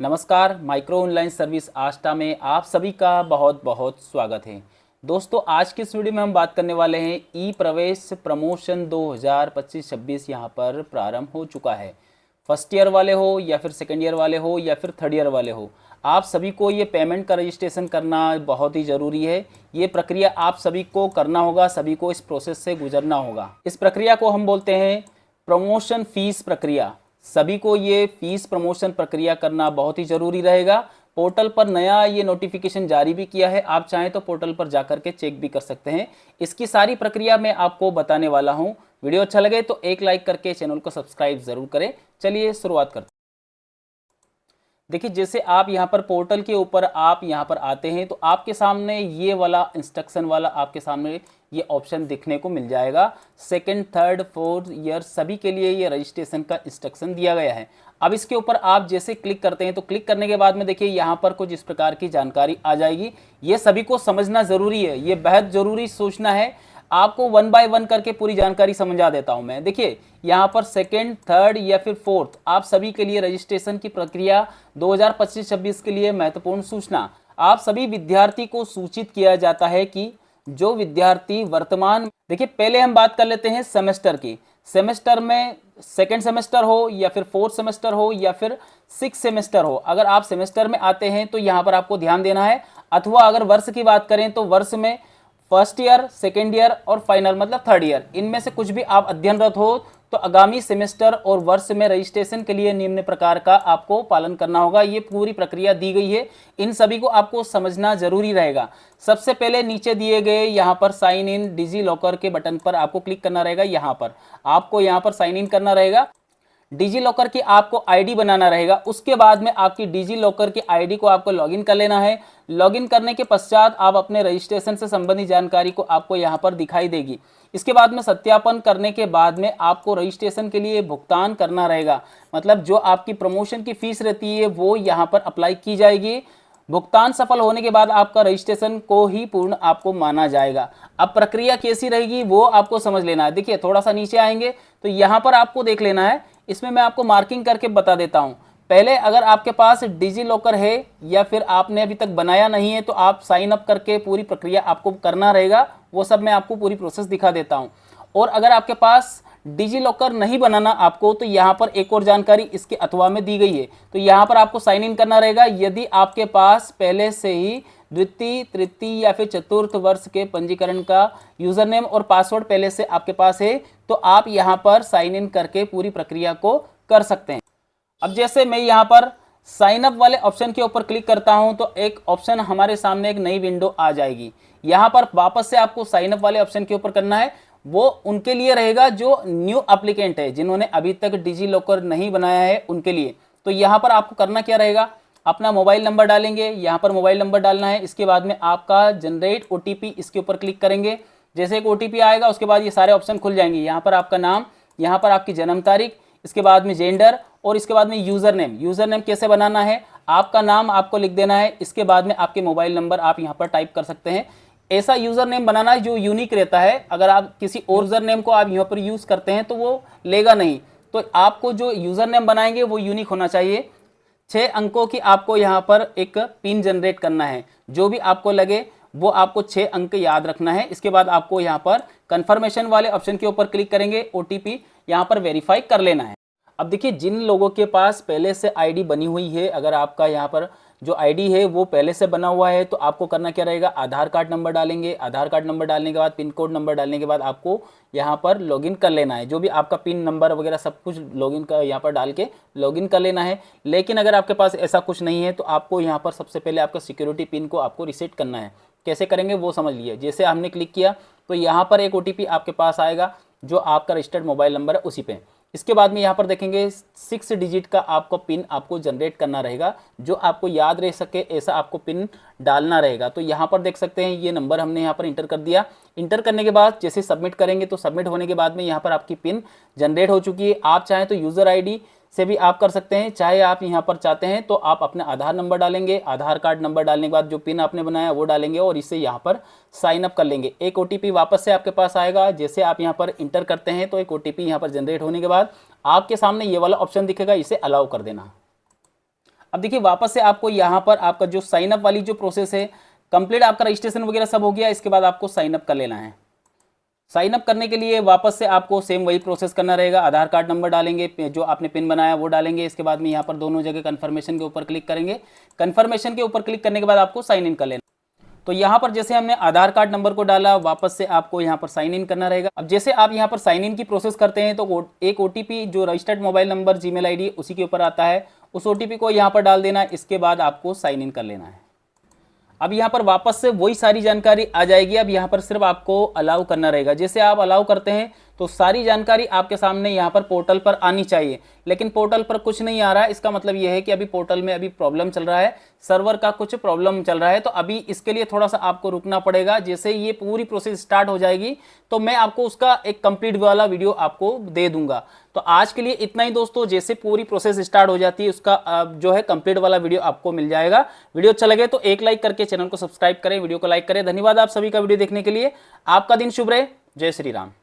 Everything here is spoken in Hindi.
नमस्कार, माइक्रो ऑनलाइन सर्विस आस्था में आप सभी का बहुत बहुत स्वागत है। दोस्तों, आज की इस वीडियो में हम बात करने वाले हैं ई प्रवेश प्रमोशन 2025-26 यहाँ पर प्रारंभ हो चुका है। फर्स्ट ईयर वाले हो या फिर सेकेंड ईयर वाले हो या फिर थर्ड ईयर वाले हो, आप सभी को ये पेमेंट का रजिस्ट्रेशन करना बहुत ही ज़रूरी है। ये प्रक्रिया आप सभी को करना होगा, सभी को इस प्रोसेस से गुजरना होगा। इस प्रक्रिया को हम बोलते हैं प्रमोशन फीस प्रक्रिया। सभी को ये फीस प्रमोशन प्रक्रिया करना बहुत ही ज़रूरी रहेगा। पोर्टल पर नया ये नोटिफिकेशन जारी भी किया है, आप चाहें तो पोर्टल पर जाकर के चेक भी कर सकते हैं। इसकी सारी प्रक्रिया मैं आपको बताने वाला हूं। वीडियो अच्छा लगे तो एक लाइक करके चैनल को सब्सक्राइब ज़रूर करें। चलिए शुरुआत करते हैं। देखिए, जैसे आप यहाँ पर पोर्टल के ऊपर आप यहाँ पर आते हैं तो आपके सामने ये वाला इंस्ट्रक्शन वाला आपके सामने ये ऑप्शन दिखने को मिल जाएगा। सेकंड, थर्ड, फोर्थ ईयर सभी के लिए ये रजिस्ट्रेशन का इंस्ट्रक्शन दिया गया है। अब इसके ऊपर आप जैसे क्लिक करते हैं तो क्लिक करने के बाद में देखिए यहाँ पर कुछ इस प्रकार की जानकारी आ जाएगी। ये सभी को समझना ज़रूरी है, ये बेहद ज़रूरी सूचना है। आपको वन बाय वन करके पूरी जानकारी समझा देता हूं मैं। देखिए, यहाँ पर सेकंड, थर्ड या फिर फोर्थ आप सभी के लिए रजिस्ट्रेशन की प्रक्रिया 2025-26 के लिए महत्वपूर्ण सूचना। आप सभी विद्यार्थी को सूचित किया जाता है कि जो विद्यार्थी वर्तमान, देखिए पहले हम बात कर लेते हैं सेमेस्टर की। सेमेस्टर में सेकेंड सेमेस्टर हो या फिर फोर्थ सेमेस्टर हो या फिर सिक्स सेमेस्टर हो, अगर आप सेमेस्टर में आते हैं तो यहाँ पर आपको ध्यान देना है। अथवा अगर वर्ष की बात करें तो वर्ष में फर्स्ट ईयर, सेकेंड ईयर और फाइनल मतलब थर्ड ईयर, इनमें से कुछ भी आप अध्ययनरत हो तो आगामी सेमेस्टर और वर्ष में रजिस्ट्रेशन के लिए निम्न प्रकार का आपको पालन करना होगा। ये पूरी प्रक्रिया दी गई है, इन सभी को आपको समझना जरूरी रहेगा। सबसे पहले नीचे दिए गए यहाँ पर साइन इन डिजी लॉकर के बटन पर आपको क्लिक करना रहेगा। यहाँ पर आपको यहाँ पर साइन इन करना रहेगा। डिजी लॉकर की आपको आईडी बनाना रहेगा। उसके बाद में आपकी डिजी लॉकर की आईडी को आपको लॉगिन कर लेना है। लॉगिन करने के पश्चात आप अपने रजिस्ट्रेशन से संबंधित जानकारी को आपको यहाँ पर दिखाई देगी। इसके बाद में सत्यापन करने के बाद में आपको रजिस्ट्रेशन के लिए भुगतान करना रहेगा। मतलब जो आपकी प्रमोशन की फीस रहती है वो यहाँ पर अप्लाई की जाएगी। भुगतान सफल होने के बाद आपका रजिस्ट्रेशन को ही पूर्ण आपको माना जाएगा। अब प्रक्रिया कैसी रहेगी वो आपको समझ लेना है। देखिए, थोड़ा सा नीचे आएंगे तो यहाँ पर आपको देख लेना है। इसमें मैं आपको मार्किंग करके बता देता हूँ। पहले अगर आपके पास डिजी लॉकर है या फिर आपने अभी तक बनाया नहीं है तो आप साइन अप करके पूरी प्रक्रिया आपको करना रहेगा। वो सब मैं आपको पूरी प्रोसेस दिखा देता हूँ। और अगर आपके पास डिजी लॉकर नहीं बनाना आपको तो यहाँ पर एक और जानकारी इसके अथवा में दी गई है। तो यहाँ पर आपको साइन इन करना रहेगा। यदि आपके पास पहले से ही द्वितीय, तृतीय या फिर चतुर्थ वर्ष के पंजीकरण का यूजर नेम और पासवर्ड पहले से आपके पास है तो आप यहाँ पर साइन इन करके पूरी प्रक्रिया को कर सकते हैं। अब जैसे मैं यहाँ पर साइन अप वाले ऑप्शन के ऊपर क्लिक करता हूँ तो एक ऑप्शन हमारे सामने एक नई विंडो आ जाएगी। यहाँ पर वापस से आपको साइन अप वाले ऑप्शन के ऊपर करना है। वो उनके लिए रहेगा जो न्यू एप्लीकेंट है, जिन्होंने अभी तक डिजी लॉकर नहीं बनाया है उनके लिए। तो यहाँ पर आपको करना क्या रहेगा, अपना मोबाइल नंबर डालेंगे। यहाँ पर मोबाइल नंबर डालना है। इसके बाद में आपका जनरेट ओटीपी, इसके ऊपर क्लिक करेंगे। जैसे एक ओटीपी आएगा उसके बाद ये सारे ऑप्शन खुल जाएंगे। यहाँ पर आपका नाम, यहाँ पर आपकी जन्म तारीख, इसके बाद में जेंडर और इसके बाद में यूजर नेम। यूजर नेम कैसे बनाना है, आपका नाम आपको लिख देना है। इसके बाद में आपके मोबाइल नंबर आप यहाँ पर टाइप कर सकते हैं। ऐसा यूजर नेम बनाना है जो यूनिक रहता है। अगर आप किसी और यूजर नेम को आप यहाँ पर यूज करते हैं तो वो लेगा नहीं। तो आपको जो यूजर नेम बनाएंगे वो यूनिक होना चाहिए। 6 अंकों की आपको यहाँ पर एक पिन जनरेट करना है। जो भी आपको लगे वो आपको 6 अंक याद रखना है। इसके बाद आपको यहाँ पर कंफर्मेशन वाले ऑप्शन के ऊपर क्लिक करेंगे। ओटीपी यहाँ पर वेरीफाई कर लेना है। अब देखिए, जिन लोगों के पास पहले से आईडी बनी हुई है, अगर आपका यहाँ पर जो आईडी है वो पहले से बना हुआ है तो आपको करना क्या रहेगा, आधार कार्ड नंबर डालेंगे। आधार कार्ड नंबर डालने के बाद पिन कोड नंबर डालने के बाद आपको यहाँ पर लॉगिन कर लेना है। जो भी आपका पिन नंबर वगैरह सब कुछ लॉगिन का यहाँ पर डाल के लॉगिन कर लेना है। लेकिन अगर आपके पास ऐसा कुछ नहीं है तो आपको यहाँ पर सबसे पहले आपका सिक्योरिटी पिन को आपको रीसेट करना है। कैसे करेंगे वो समझ लिए। जैसे हमने क्लिक किया तो यहाँ पर एक ओटीपी आपके पास आएगा जो आपका रजिस्टर्ड मोबाइल नंबर है उसी पे। इसके बाद में यहाँ पर देखेंगे 6 डिजिट का आपको पिन आपको जनरेट करना रहेगा। जो आपको याद रह सके ऐसा आपको पिन डालना रहेगा। तो यहाँ पर देख सकते हैं ये नंबर हमने यहाँ पर इंटर कर दिया। इंटर करने के बाद जैसे सबमिट करेंगे तो सबमिट होने के बाद में यहाँ पर आपकी पिन जनरेट हो चुकी है। आप चाहें तो यूज़र आईडी से भी आप कर सकते हैं। चाहे आप यहाँ पर चाहते हैं तो आप अपना आधार नंबर डालेंगे। आधार कार्ड नंबर डालने के बाद जो पिन आपने बनाया वो डालेंगे और इसे यहाँ पर साइन अप कर लेंगे। एक ओटीपी वापस से आपके पास आएगा। जैसे आप यहाँ पर इंटर करते हैं तो एक ओटीपी यहाँ पर जनरेट होने के बाद आपके सामने ये वाला ऑप्शन दिखेगा, इसे अलाउ कर देना। अब देखिए वापस से आपको यहाँ पर आपका जो साइन अप वाली जो प्रोसेस है कंप्लीट, आपका रजिस्ट्रेशन वगैरह सब हो गया, इसके बाद आपको साइन अप कर लेना है। साइन अप करने के लिए वापस से आपको सेम वही प्रोसेस करना रहेगा। आधार कार्ड नंबर डालेंगे, जो आपने पिन बनाया वो डालेंगे, इसके बाद में यहाँ पर दोनों जगह कन्फर्मेशन के ऊपर क्लिक करेंगे। कन्फर्मेशन के ऊपर क्लिक करने के बाद आपको साइन इन कर लेना। तो यहाँ पर जैसे हमने आधार कार्ड नंबर को डाला, वापस से आपको यहाँ पर साइन इन करना रहेगा। अब जैसे आप यहाँ पर साइन इन की प्रोसेस करते हैं तो एक ओटीपी जो registered mobile number Gmail ID उसी के ऊपर आता है, उस ओटीपी को यहाँ पर डाल देना। इसके बाद आपको साइन इन कर लेना है। अब यहाँ पर वापस से वही सारी जानकारी आ जाएगी। अब यहाँ पर सिर्फ आपको अलाउ करना रहेगा। जैसे आप अलाउ करते हैं तो सारी जानकारी आपके सामने यहाँ पर पोर्टल पर आनी चाहिए, लेकिन पोर्टल पर कुछ नहीं आ रहा है। इसका मतलब यह है कि अभी पोर्टल में अभी प्रॉब्लम चल रहा है, सर्वर का कुछ प्रॉब्लम चल रहा है। तो अभी इसके लिए थोड़ा सा आपको रुकना पड़ेगा। जैसे ये पूरी प्रोसेस स्टार्ट हो जाएगी तो मैं आपको उसका एक कंप्लीट वाला वीडियो आपको दे दूंगा। तो आज के लिए इतना ही दोस्तों। जैसे पूरी प्रोसेस स्टार्ट हो जाती है उसका जो है कंप्लीट वाला वीडियो आपको मिल जाएगा। वीडियो अच्छा लगे तो एक लाइक करके चैनल को सब्सक्राइब करें, वीडियो को लाइक करें। धन्यवाद आप सभी का वीडियो देखने के लिए। आपका दिन शुभ रहे। जय श्री राम।